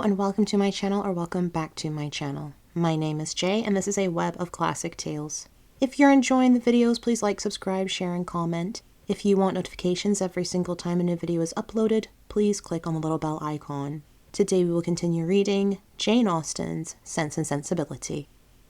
and welcome to my channel, or welcome back to my channel. My name is Jay and this is a web of classic tales. If you're enjoying the videos, please like, subscribe, share, and comment. If you want notifications every single time a new video is uploaded, please click on the little bell icon. Today we will continue reading Jane Austen's Sense and Sensibility.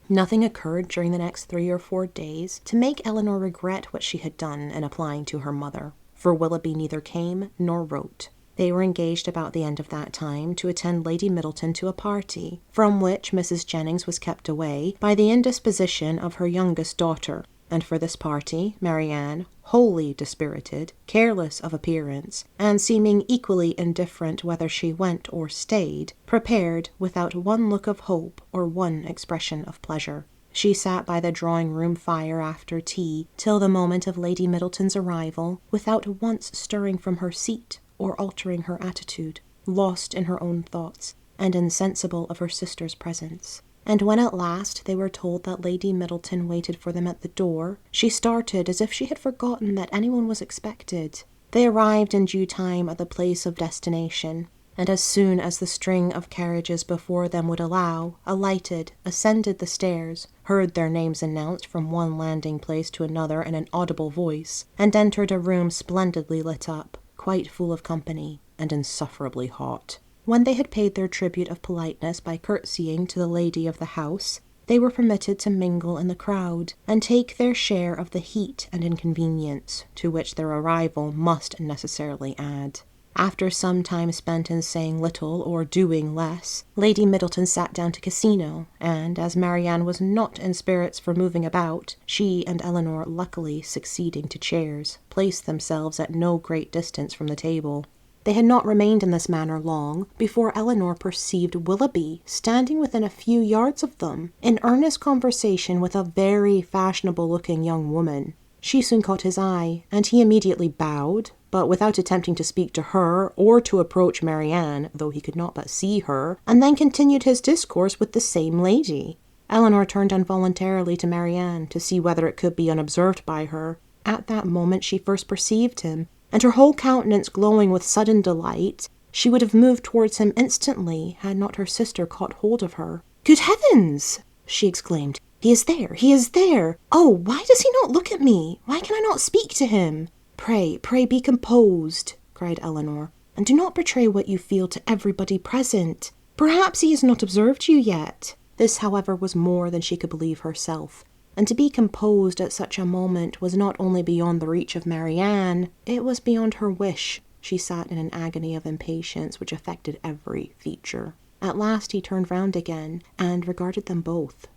Nothing occurred during the next 3 or 4 days to make Elinor regret what she had done in applying to her mother, for Willoughby neither came nor wrote. They were engaged about the end of that time to attend Lady Middleton to a party, from which Mrs. Jennings was kept away by the indisposition of her youngest daughter, and for this party Marianne, wholly dispirited, careless of appearance, and seeming equally indifferent whether she went or stayed, prepared without one look of hope or one expression of pleasure. She sat by the drawing-room fire after tea till the moment of Lady Middleton's arrival, without once stirring from her seat or altering her attitude, lost in her own thoughts, and insensible of her sister's presence. And when at last they were told that Lady Middleton waited for them at the door, she started as if she had forgotten that anyone was expected. They arrived in due time at the place of destination, and as soon as the string of carriages before them would allow, alighted, ascended the stairs, heard their names announced from one landing-place to another in an audible voice, and entered a room splendidly lit up, quite full of company, and insufferably hot. When they had paid their tribute of politeness by curtsying to the lady of the house, they were permitted to mingle in the crowd, and take their share of the heat and inconvenience, to which their arrival must necessarily add. After some time spent in saying little or doing less, Lady Middleton sat down to casino, and as Marianne was not in spirits for moving about, she and Elinor, luckily succeeding to chairs, placed themselves at no great distance from the table. They had not remained in this manner long before Elinor perceived Willoughby standing within a few yards of them, in earnest conversation with a very fashionable-looking young woman. She soon caught his eye, and he immediately bowed, but without attempting to speak to her or to approach Marianne, though he could not but see her, and then continued his discourse with the same lady. Elinor turned involuntarily to Marianne to see whether it could be unobserved by her. At that moment she first perceived him, and her whole countenance glowing with sudden delight, she would have moved towards him instantly had not her sister caught hold of her. "Good heavens!" she exclaimed. "He is there! He is there! Oh, why does he not look at me? Why can I not speak to him?" Pray be composed," cried Elinor, "and do not betray what you feel to everybody present. Perhaps he has not observed you yet." This, however, was more than she could believe herself, and to be composed at such a moment was not only beyond the reach of Marianne, it was beyond her wish. She sat in an agony of impatience which affected every feature. At last he turned round again, and regarded them both.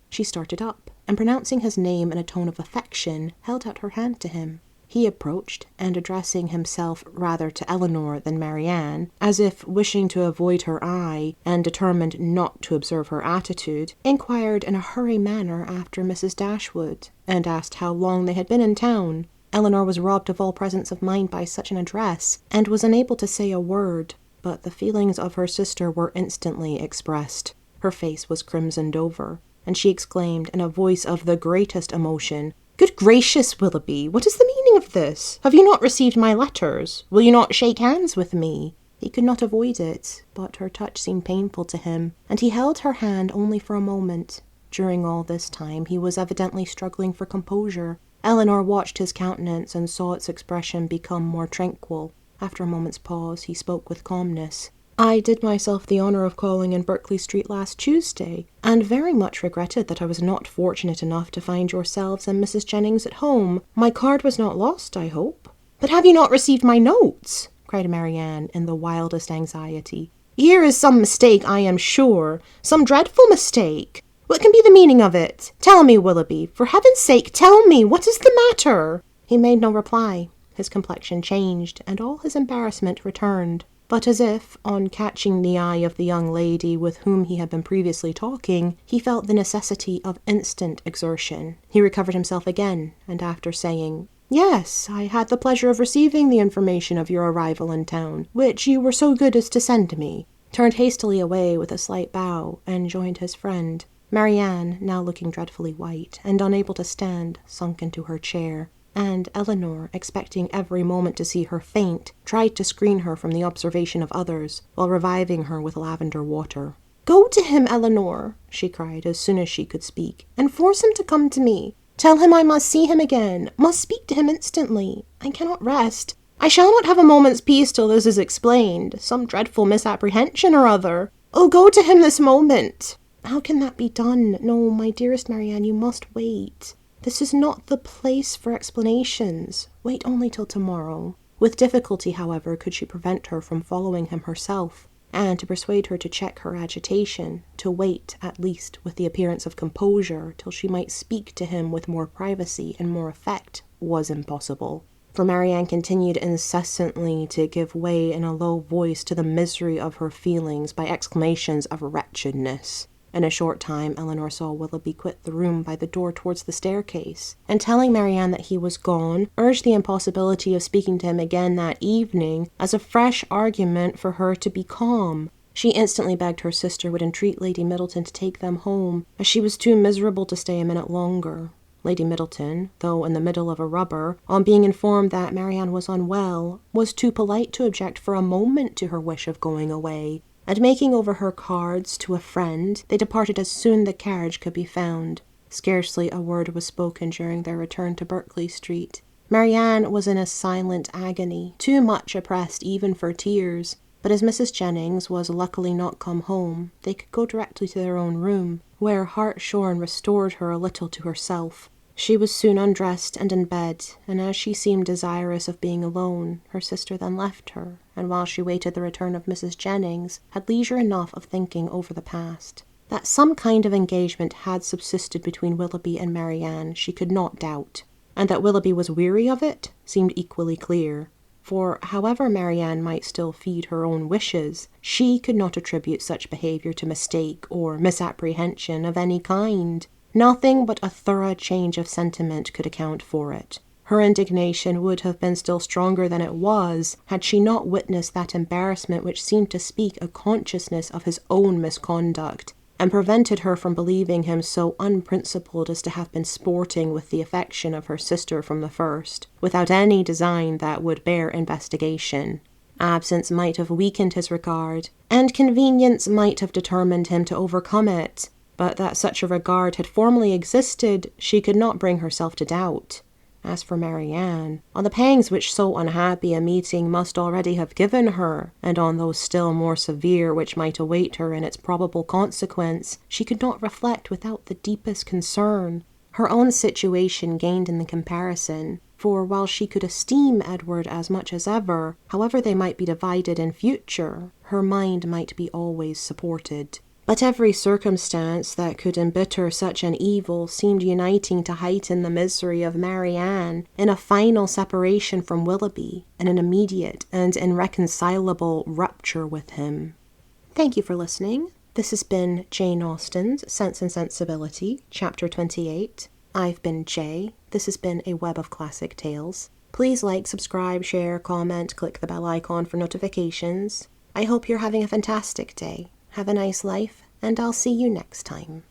She started up, and pronouncing his name in a tone of affection, held out her hand to him. He approached, and addressing himself rather to Elinor than Marianne, as if wishing to avoid her eye, and determined not to observe her attitude, inquired in a hurried manner after Mrs. Dashwood, and asked how long they had been in town. Elinor was robbed of all presence of mind by such an address, and was unable to say a word, but the feelings of her sister were instantly expressed. Her face was crimsoned over, and she exclaimed in a voice of the greatest emotion, "Good gracious, Willoughby, what is the meaning of this? Have you not received my letters? Will you not shake hands with me?" He could not avoid it, but her touch seemed painful to him, and he held her hand only for a moment. During all this time he was evidently struggling for composure. Elinor watched his countenance and saw its expression become more tranquil. After a moment's pause he spoke with calmness. "I did myself the honour of calling in Berkeley Street last Tuesday, and very much regretted that I was not fortunate enough to find yourselves and Mrs. Jennings at home. My card was not lost, I hope." "But have you not received my notes?" cried Marianne in the wildest anxiety. "Here is some mistake, I am sure, some dreadful mistake. What can be the meaning of it? Tell me, Willoughby, for heaven's sake, tell me, what is the matter?" He made no reply. His complexion changed, and all his embarrassment returned. But as if, on catching the eye of the young lady with whom he had been previously talking, he felt the necessity of instant exertion, he recovered himself again, and after saying, "Yes, I had the pleasure of receiving the information of your arrival in town, which you were so good as to send me," turned hastily away with a slight bow, and joined his friend. Marianne, now looking dreadfully white, and unable to stand, sunk into her chair. and Eleanor, expecting every moment to see her faint, tried to screen her from the observation of others while reviving her with lavender water. "Go to him, Eleanor," she cried as soon as she could speak, "and force him to come to me. Tell him I must see him again, must speak to him instantly. I cannot rest. I shall not have a moment's peace till this is explained. Some dreadful misapprehension or other. Oh, go to him this moment." "How can that be done? No, my dearest Marianne, you must wait. This is not the place for explanations. Wait only till tomorrow." With difficulty, however, could she prevent her from following him herself, and to persuade her to check her agitation, to wait, at least, with the appearance of composure, till she might speak to him with more privacy and more effect, was impossible. For Marianne continued incessantly to give way in a low voice to the misery of her feelings by exclamations of wretchedness. In a short time, Eleanor saw Willoughby quit the room by the door towards the staircase, and telling Marianne that he was gone, urged the impossibility of speaking to him again that evening as a fresh argument for her to be calm. She instantly begged her sister would entreat Lady Middleton to take them home, as she was too miserable to stay a minute longer. Lady Middleton, though in the middle of a rubber, on being informed that Marianne was unwell, was too polite to object for a moment to her wish of going away, and making over her cards to a friend, they departed as soon the carriage could be found. Scarcely a word was spoken during their return to Berkeley Street. Marianne was in a silent agony, too much oppressed even for tears, but as Mrs. Jennings was luckily not come home, they could go directly to their own room, where Hartshorn restored her a little to herself. She was soon undressed and in bed, and as she seemed desirous of being alone, her sister then left her, and while she waited the return of Mrs. Jennings, had leisure enough of thinking over the past. That some kind of engagement had subsisted between Willoughby and Marianne she could not doubt, and that Willoughby was weary of it seemed equally clear. For however Marianne might still feed her own wishes, she could not attribute such behaviour to mistake or misapprehension of any kind. Nothing but a thorough change of sentiment could account for it. Her indignation would have been still stronger than it was, had she not witnessed that embarrassment which seemed to speak a consciousness of his own misconduct, and prevented her from believing him so unprincipled as to have been sporting with the affection of her sister from the first, without any design that would bear investigation. Absence might have weakened his regard, and convenience might have determined him to overcome it, but that such a regard had formerly existed she could not bring herself to doubt. As for Marianne, on the pangs which so unhappy a meeting must already have given her, and on those still more severe which might await her in its probable consequence, she could not reflect without the deepest concern. Her own situation gained in the comparison, for while she could esteem Edward as much as ever, however they might be divided in future, her mind might be always supported. But every circumstance that could embitter such an evil seemed uniting to heighten the misery of Marianne in a final separation from Willoughby, and an immediate and irreconcilable rupture with him. Thank you for listening. This has been Jane Austen's Sense and Sensibility, Chapter 28. I've been Jay. This has been a Web of Classic Tales. Please like, subscribe, share, comment, click the bell icon for notifications. I hope you're having a fantastic day. Have a nice life, and I'll see you next time.